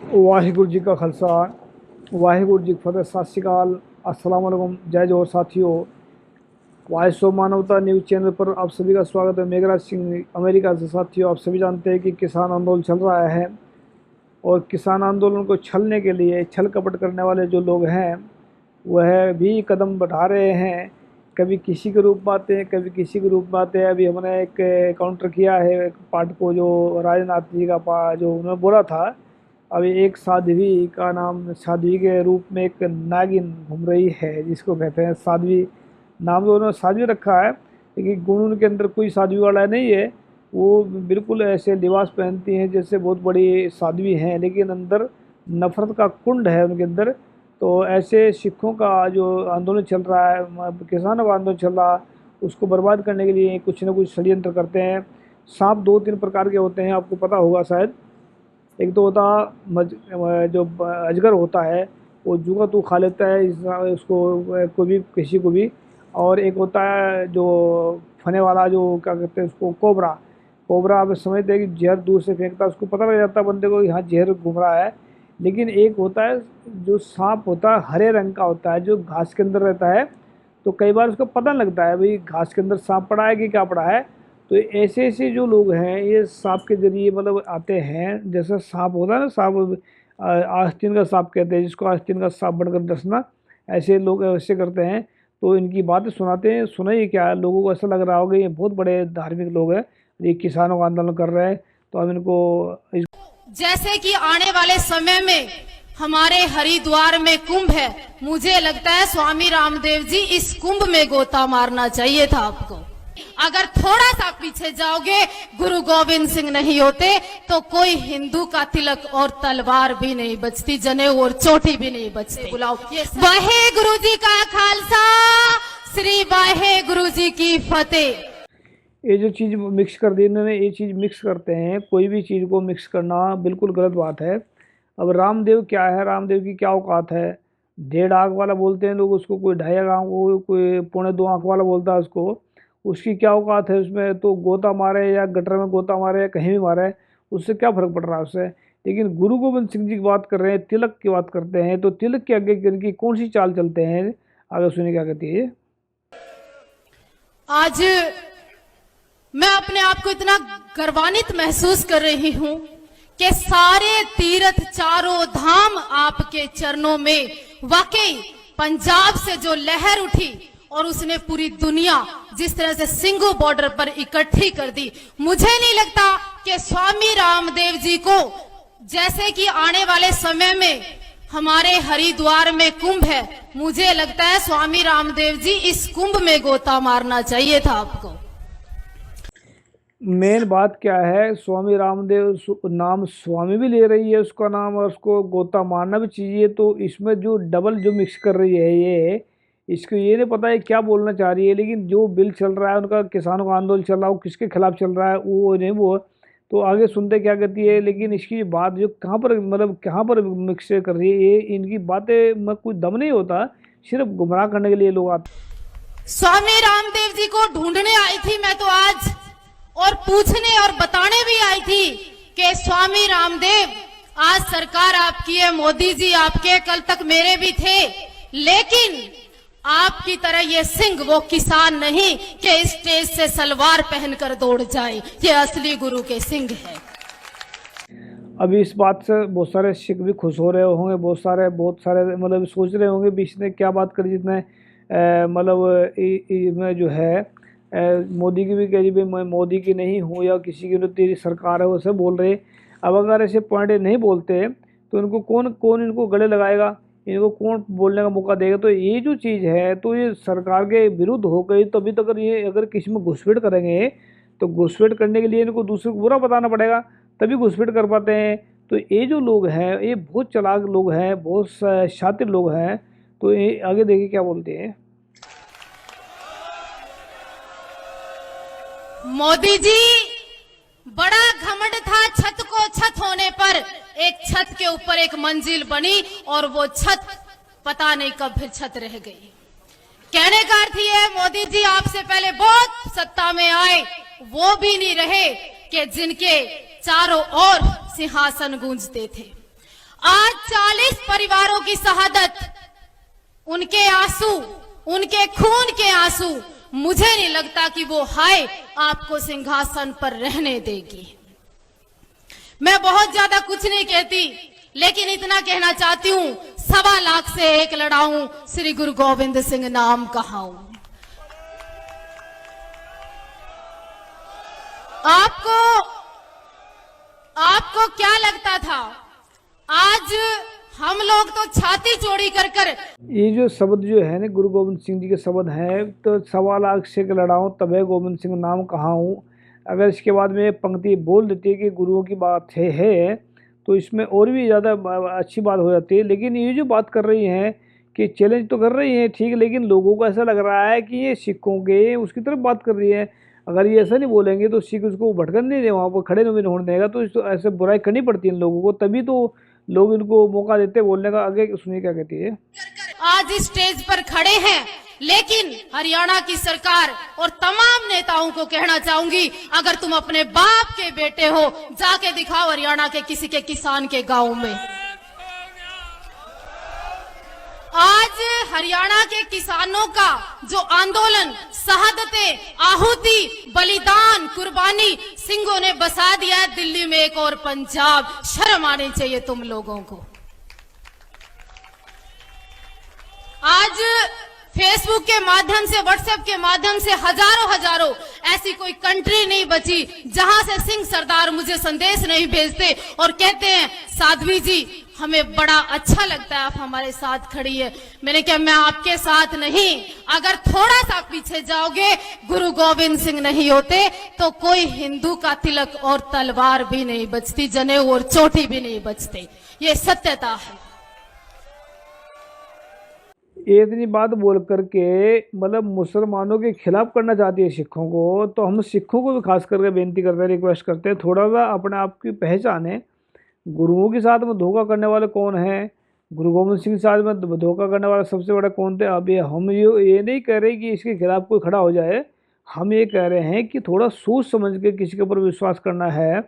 वाहिगुरु जी का खालसा वाहिगुरु जी की फतेह। सत श्री अकाल, अस्सलाम वालेकुम, जय जोहर साथियों। वॉइस ऑफ मानवता न्यूज़ चैनल पर आप सभी का स्वागत है। मेघराज सिंह अमेरिका से। साथियों, आप सभी जानते हैं कि किसान आंदोलन चल रहा है और किसान आंदोलन को छलने के लिए छल कपट करने वाले जो लोग हैं वह भी कदम बढ़ा रहे हैं। कभी किसी के रूप में आते हैं, कभी किसी के रूप में आते हैं। अभी हमने एक काउंटर किया है एक पार्ट को, जो राजनाथ जी का जो उन्होंने बोला था। अभी एक साध्वी का नाम, साध्वी के रूप में एक नागिन घूम रही है जिसको कहते हैं साध्वी। नाम तो उन्होंने साध्वी रखा है, लेकिन गुण उनके अंदर कोई साध्वी वाला नहीं है। वो बिल्कुल ऐसे लिबास पहनती हैं जैसे बहुत बड़ी साध्वी हैं, लेकिन अंदर नफ़रत का कुंड है उनके अंदर। तो ऐसे सिखों का जो आंदोलन चल रहा है, किसानों का आंदोलन चल रहा है, उसको बर्बाद करने के लिए कुछ न कुछ षड्यंत्र करते हैं। सांप दो तीन प्रकार के होते हैं, आपको पता होगा शायद। एक तो होता जो अजगर होता है, वो जुआ तो खा लेता है उसको, कोई भी किसी को भी। और एक होता है जो फने वाला, जो क्या कहते हैं उसको, कोबरा। कोबरा आप समझते हैं कि जहर दूर से फेंकता है, उसको पता लग जाता है बंदे को यहाँ जहर घूम रहा है। लेकिन एक होता है जो सांप होता है, हरे रंग का होता है, जो घास के अंदर रहता है। तो कई बार उसको पता नहीं लगता है भाई घास के अंदर सांप पड़ा है कि क्या पड़ा है। तो ऐसे ऐसे जो लोग हैं ये सांप के जरिए मतलब आते हैं। जैसे सांप होता है ना, सांप आस्तीन का सांप कहते हैं जिसको, आस्तीन का सांप बनकर डसना। ऐसे लोग ऐसे करते हैं। तो इनकी बातें सुनाते हैं। सुनाइए, क्या लोगों को ऐसा लग रहा होगा ये बहुत बड़े धार्मिक लोग हैं, ये किसानों का आंदोलन कर रहे हैं। तो हम इनको जैसे कि आने वाले समय में हमारे हरिद्वार में कुंभ है, मुझे लगता है स्वामी रामदेव जी इस कुंभ में गोता मारना चाहिए था आपको। अगर थोड़ा सा पीछे जाओगे, गुरु गोविंद सिंह नहीं होते तो कोई हिंदू का तिलक और तलवार भी नहीं बचती, जनेऊ और चोटी भी नहीं बचती। बुलाओ वाहे गुरु जी का खालसा, श्री वाहे गुरु जी की फतेह। ये जो चीज़ मिक्स कर दी इन्होंने, ये चीज़ मिक्स करते हैं। कोई भी चीज़ को मिक्स करना बिल्कुल गलत बात है। अब रामदेव क्या है, रामदेव की क्या औकात है। 1.5 आँख वाला बोलते हैं लोग उसको, कोई 2.5 आँख, कोई 2.25 आँख वाला बोलता है उसको। उसकी क्या औकात है उसमें। तो गोता मारे या गटर में गोता मारे या कहीं भी मारे, उससे क्या फ़र्क पड़ रहा है उससे। लेकिन गुरु गोविंद सिंह जी की बात कर रहे हैं, तिलक की बात करते हैं, तो तिलक के आगे इनकी कौन सी चाल चलते हैं, आगे सुनिए क्या कहती है। आज मैं अपने आप को इतना गर्वान्वित महसूस कर रही हूं कि सारे तीर्थ चारों धाम आपके चरणों में। वाकई पंजाब से जो लहर उठी और उसने पूरी दुनिया जिस तरह से सिंघू बॉर्डर पर इकट्ठी कर दी, मुझे नहीं लगता कि स्वामी रामदेव जी को, जैसे कि आने वाले समय में हमारे हरिद्वार में कुंभ है, मुझे लगता है स्वामी रामदेव जी इस कुंभ में गोता मारना चाहिए था आपको। मेन बात क्या है, स्वामी रामदेव नाम स्वामी भी ले रही है उसका नाम, और उसको गोता मारना भी चाहिए। तो इसमें जो डबल जो मिक्स कर रही है ये, इसको ये नहीं पता है क्या बोलना चाह रही है। लेकिन जो बिल चल रहा है उनका, किसानों का आंदोलन चल रहा है, वो किसके खिलाफ चल रहा है वो नहीं वो। तो आगे सुनते क्या कहती है। लेकिन इसकी बात जो कहाँ पर, मतलब कहाँ पर मिक्स कर रही है ये, इनकी बातें में कोई दम नहीं होता, सिर्फ गुमराह करने के लिए लोग आते। स्वामी रामदेव जी को ढूंढने आई थी मैं तो आज, और पूछने और बताने भी आई थी कि स्वामी रामदेव, आज सरकार आपकी है, मोदी जी आपके, कल तक मेरे भी थे, लेकिन आपकी तरह ये सिंह वो किसान नहीं कि स्टेज से सलवार पहनकर दौड़ जाए। ये असली गुरु के सिंह है। अभी इस बात से बहुत सारे सिख भी खुश हो रहे होंगे, बहुत सारे मतलब सोच रहे होंगे भी इसने क्या बात करी, जितने मतलब इसमें जो है मोदी की भी कह रही, मैं मोदी की नहीं हूँ या किसी की, तो तेरी सरकार है, वो सब बोल रहे। अब अगर ऐसे पॉइंट नहीं बोलते तो इनको कौन इनको गले लगाएगा, इनको कौन बोलने का मौका देगा। तो ये जो चीज़ है, तो ये सरकार के विरुद्ध हो गई। तो अभी तक ये अगर किसी में घुसपैठ करेंगे तो घुसपैठ करने के लिए इनको दूसरे को बुरा बताना पड़ेगा, तभी घुसपैठ कर पाते हैं। तो ये जो लोग हैं ये बहुत चालाक लोग हैं, बहुत शातिर लोग हैं। तो ये आगे देखिए क्या बोलते हैं। मोदी जी बड़ा घमंड था छत को छत होने पर, एक छत के ऊपर एक मंजिल बनी और वो छत पता नहीं कब फिर छत रह गई। कहने का अर्थ ये है, मोदी जी आपसे पहले बहुत सत्ता में आए, वो भी नहीं रहे कि जिनके चारों ओर सिंहासन गूंजते थे। आज 40 परिवारों की शहादत, उनके आंसू, उनके खून के आंसू, मुझे नहीं लगता कि वो हाय आपको सिंहासन पर रहने देगी। मैं बहुत ज्यादा कुछ नहीं कहती, लेकिन इतना कहना चाहती हूं, 1.25 लाख से एक लड़ाऊं, श्री गुरु गोविंद सिंह नाम कहाऊं। आपको क्या लगता था? आज हम लोग तो छाती चौड़ी कर कर, ये जो शब्द जो है ना गुरु गोविंद सिंह जी के शब्द हैं, तो 1.25 लाख से लड़ाऊं तबे गोविंद सिंह नाम कहाऊं। अगर इसके बाद में पंक्ति बोल देती है कि गुरुओं की बात है तो इसमें और भी ज़्यादा अच्छी बात हो जाती है। लेकिन ये जो बात कर रही हैं कि चैलेंज तो कर रही हैं ठीक, लेकिन लोगों को ऐसा लग रहा है कि ये सिखों के उसकी तरफ बात कर रही है। अगर ये ऐसा नहीं बोलेंगे तो सिख उसको भटकन नहीं दे, वहाँ पर खड़े नहीं होने देगा, तो ऐसे बुराई करनी पड़ती है इन लोगों को, तभी तो लोग इनको मौका देते बोलने का। आगे सुनिए क्या कहती है। आज इस स्टेज पर खड़े हैं, लेकिन हरियाणा की सरकार और तमाम नेताओं को कहना चाहूंगी, अगर तुम अपने बाप के बेटे हो, जाके दिखाओ हरियाणा के किसी के किसान के गांव में। आज हरियाणा के किसानों का जो आंदोलन, शहादतें, आहुति, बलिदान, कुर्बानी, सिंघों ने बसा दिया है दिल्ली में एक और पंजाब। शर्म आनी चाहिए तुम लोगों को। आज फेसबुक के माध्यम से, व्हाट्सएप के माध्यम से हजारों ऐसी कोई कंट्री नहीं बची जहां से सिंह सरदार मुझे संदेश नहीं भेजते और कहते हैं साध्वी जी हमें बड़ा अच्छा लगता है आप हमारे साथ खड़ी है। मैंने कहा मैं आपके साथ नहीं, अगर थोड़ा सा पीछे जाओगे, गुरु गोविंद सिंह नहीं होते तो कोई हिंदू का तिलक और तलवार भी नहीं बचती, जनेऊ और चोटी भी नहीं बचते। ये सत्यता है। इतनी बात बोल करके मतलब मुसलमानों के खिलाफ करना चाहती है सिखों को, तो हम सिखों को भी खास करके बेनती करते हैं, रिक्वेस्ट करते हैं, थोड़ा सा अपने आप की पहचाने। गुरुओं के साथ में धोखा करने वाले कौन हैं? गुरु गोविंद सिंह के साथ में धोखा करने वाला सबसे बड़ा कौन थे? अब हम ये नहीं कह रहे कि इसके खिलाफ कोई खड़ा हो जाए, हम ये कह रहे हैं कि थोड़ा सोच समझ के किसी के ऊपर विश्वास करना है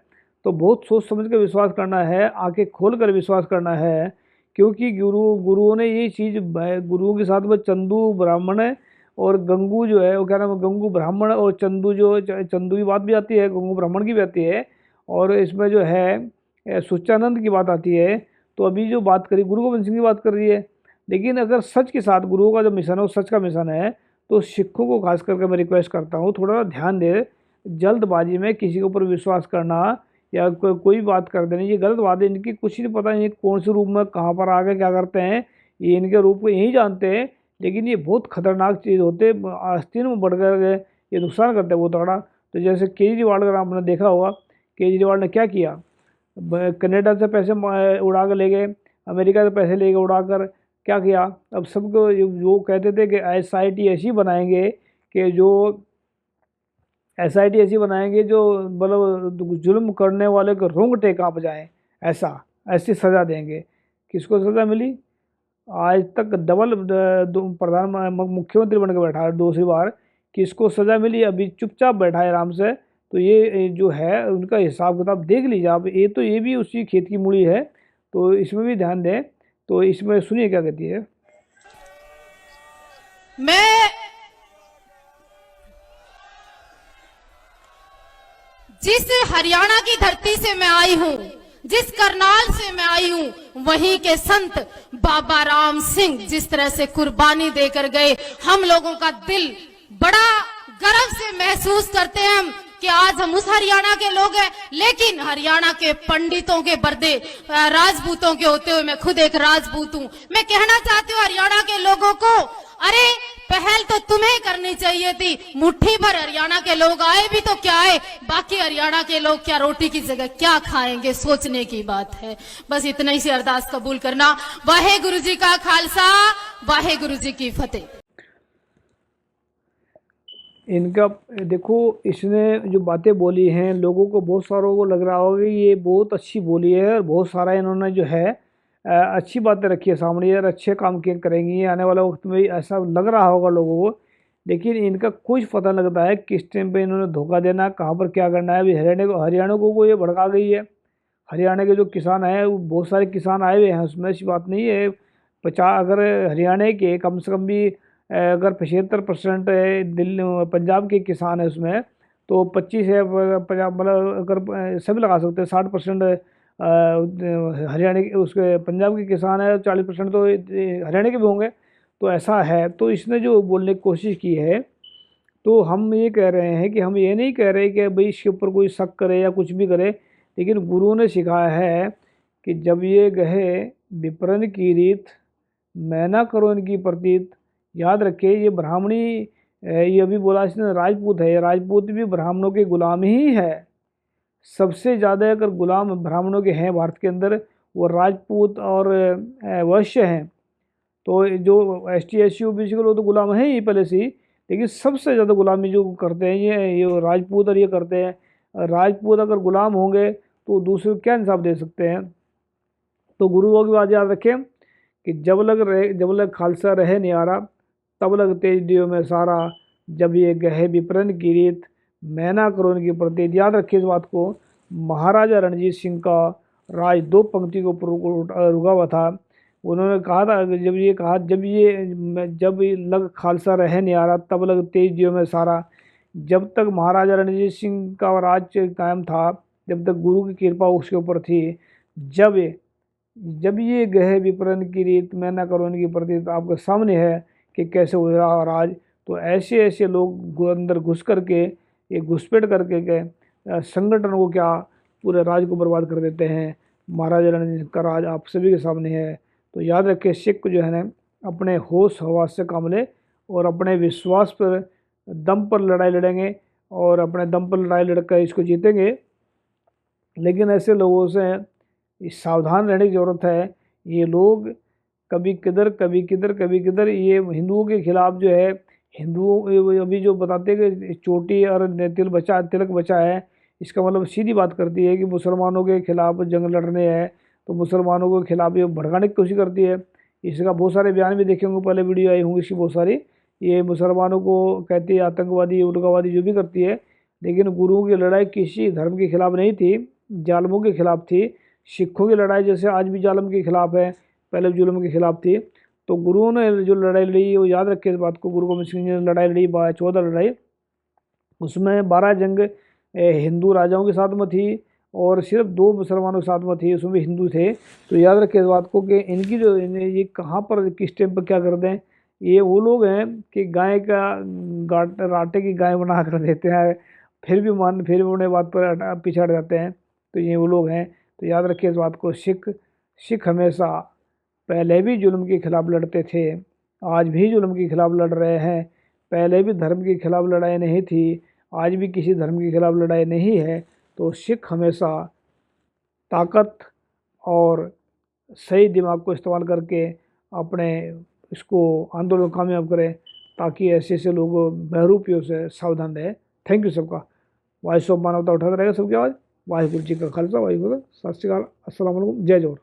तो बहुत सोच समझ के विश्वास करना है, आंखें खोल कर विश्वास करना है। क्योंकि गुरुओं ने ये चीज़, गुरुओं के साथ में चंदू ब्राह्मण है और गंगू जो है वो क्या नाम है, गंगू ब्राह्मण और चंदू, जो चंदू की बात भी आती है, गंगू ब्राह्मण की भी आती है, और इसमें जो है सुच्चानंद की बात आती है। तो अभी जो बात करी गुरु गोविंद सिंह की बात कर रही है। लेकिन अगर सच के साथ गुरुओं का जो मिशन है वो सच का मिशन है, तो सिखों को खास करके मैं रिक्वेस्ट करता हूँ थोड़ा ध्यान दे। जल्दबाजी में किसी के ऊपर विश्वास करना या कोई बात कर देनी, ये गलत बात है। इनकी कुछ नहीं पता, ये कौन से रूप में कहाँ पर आगे क्या करते हैं, ये इनके रूप को यही जानते हैं। लेकिन ये बहुत खतरनाक चीज़ होते, आस्तीन में बढ़ कर ये नुकसान करते हैं बहुत तगड़ा। तो जैसे केजरीवाल का आपने देखा होगा, केजरीवाल ने क्या किया, कनाडा से पैसे उड़ा कर ले गए, अमेरिका से पैसे ले गए उड़ा कर, क्या किया। अब सबको जो कहते थे कि SIT ऐसी बनाएंगे कि जो SIT ऐसी बनाएंगे जो मतलब जुल्म करने वाले को रोंगटे कांप जाएं, ऐसी सज़ा देंगे। किसको सज़ा मिली? आज तक डबल मुख्यमंत्री बन के बैठा है दूसरी बार, किसको सज़ा मिली? अभी चुपचाप बैठा है आराम से। तो ये जो है उनका हिसाब किताब देख लीजिए आप। ये भी उसी खेत की मूली है, तो इसमें भी ध्यान दें। तो इसमें सुनिए क्या कहती है। मैं जिस हरियाणा की धरती से मैं आई हूं, जिस करनाल से मैं आई हूं, वहीं के संत बाबा राम सिंह जिस तरह से कुर्बानी देकर गए, हम लोगों का दिल बड़ा गर्व से महसूस करते हैं हम कि आज हम उस हरियाणा के लोग हैं। लेकिन हरियाणा के पंडितों के पर्दे राजपूतों के होते हुए, मैं खुद एक राजपूत हूं, मैं कहना चाहती हूँ हरियाणा के लोगों को, अरे पहल तो तुम्हें करनी चाहिए थी। मुट्ठी भर हरियाणा के लोग आए भी तो क्या है, बाकी हरियाणा के लोग क्या रोटी की जगह क्या खाएंगे, सोचने की बात है। बस इतना ही से अरदास कबूल करना। वाहे गुरु जी का खालसा, वाहे गुरु जी की फतेह। इनका देखो, इसने जो बातें बोली हैं लोगों को, बहुत सारों को लग रहा होगा कि ये बहुत अच्छी बोली है और बहुत सारा इन्होंने जो है अच्छी बातें रखी है सामने यार, अच्छे काम किए करेंगी आने वाले वक्त में, ऐसा लग रहा होगा लोगों को। लेकिन इनका कुछ पता लगता है किस टाइम पे इन्होंने धोखा देना, कहाँ पर क्या करना है। अभी हरियाणा को ये भड़का गई है। हरियाणा के जो किसान हैं वो बहुत सारे किसान आए हुए हैं, उसमें ऐसी बात नहीं है। 50 अगर हरियाणा के कम से कम भी अगर 75% दिल्ली पंजाब के किसान है उसमें, तो 25 है पंजाब, मतलब अगर सभी लगा सकते हैं। 60% हरियाणा के उसके पंजाब के किसान है, 40% तो हरियाणा के भी होंगे। तो ऐसा है, तो इसने जो बोलने की कोशिश की है, तो हम ये कह रहे हैं कि हम ये नहीं कह रहे कि भाई इसके ऊपर कोई शक करे या कुछ भी करे, लेकिन गुरु ने सिखाया है कि जब ये गहे विप्रन की रीत, मैं ना करो इनकी प्रतीत। याद रखे ये ब्राह्मणी, ये अभी बोला इसने राजपूत है, ये राजपूत भी ब्राह्मणों के गुलाम ही है। सबसे ज़्यादा अगर गुलाम ब्राह्मणों के हैं भारत के अंदर, वो राजपूत और वैश्य हैं। तो जो ST SC OBC के लोग तो गुलाम हैं ही पहले से ही, लेकिन सबसे ज़्यादा गुलामी जो करते हैं ये राजपूत और ये करते हैं। राजपूत अगर गुलाम होंगे तो दूसरे को क्या इंसाफ दे सकते हैं। तो गुरुओं की बात याद रखें कि जब लग खालसा रहे न्यारा, तब लग तेज दियो में सारा। जब ये गहे विप्रन की रीत, मैं ना करो इनकी प्रतीत। याद रखिए इस बात को। महाराजा रणजीत सिंह का राज 2 पंक्ति के ऊपर रुका हुआ था। उन्होंने कहा था, जब ये कहा, जब ये लग खालसा रहे न्यारा, तब लग तेज दियो में सारा। जब तक महाराजा रणजीत सिंह का राज कायम था, जब तक गुरु की कृपा उसके ऊपर थी, जब ये गहे विप्रन की रीत, मैं ना करो इनकी प्रतीत, आपके सामने है कि कैसे हो रहा राज। तो ऐसे ऐसे लोग अंदर घुस करके, ये घुसपैठ करके के संगठन को क्या, पूरे राज को बर्बाद कर देते हैं। महाराजा रणजीत का राज आप सभी के सामने है। तो याद रखें, सिख जो है ना, अपने होश हवास से काम ले और अपने विश्वास पर, दम पर लड़ाई लड़ेंगे और अपने दम पर लड़ाई लड़कर इसको जीतेंगे। लेकिन ऐसे लोगों से सावधान रहने की ज़रूरत है। ये लोग कभी किधर कभी किधर कभी किधर, ये हिंदुओं के खिलाफ जो है, हिंदुओं अभी जो बताते हैं कि चोटी और तिलक बचा है, इसका मतलब सीधी बात करती है कि मुसलमानों के खिलाफ जंग लड़ने हैं, तो मुसलमानों के खिलाफ ये भड़काने की कोशिश करती है। इसका बहुत सारे बयान भी देखे होंगे, पहले वीडियो आई होंगी इसकी बहुत सारी। ये मुसलमानों को कहती है आतंकवादी, उग्रवादी, जो भी करती है। लेकिन गुरुओं की लड़ाई किसी धर्म के खिलाफ नहीं थी, जालमों के खिलाफ थी। सिखों की लड़ाई जैसे आज भी जालम के खिलाफ है, पहले जुल्म के खिलाफ थी। तो गुरुओं ने जो लड़ाई लड़ी, वो याद रखे इस बात को। गुरु गोबिंद सिंह जी ने लड़ाई लड़ी 14 लड़ाई, उसमें 12 जंग हिंदू राजाओं के साथ में थी और सिर्फ 2 मुसलमानों के साथ में थी, उसमें भी हिंदू थे। तो याद रखें इस बात को कि इनकी जो ये कहाँ पर किस टाइम पर क्या कर दें। ये वो लोग हैं कि गाय का राटे की गाय बना कर देते हैं, फिर भी उन्हें बात पर पीछे हट जाते हैं। तो ये वो लोग हैं। तो याद रखिए इस बात को। सिख हमेशा पहले भी जुल्म के खिलाफ लड़ते थे, आज भी जुल्म के खिलाफ लड़ रहे हैं। पहले भी धर्म के खिलाफ लड़ाई नहीं थी, आज भी किसी धर्म के खिलाफ लड़ाई नहीं है। तो सिख हमेशा ताकत और सही दिमाग को इस्तेमाल करके अपने इसको आंदोलन कामयाब करें, ताकि ऐसे ऐसे लोग बहरूपियों से सावधान रहे। थैंक यू सबका। वॉइस ऑफ मानवता उठाता रहेगा सबकी आवाज़। वाहिगुरु जी का खालसा, वाहिगुरु, सत श्री अकाल, अस्सलाम वालेकुम, जय जोहर।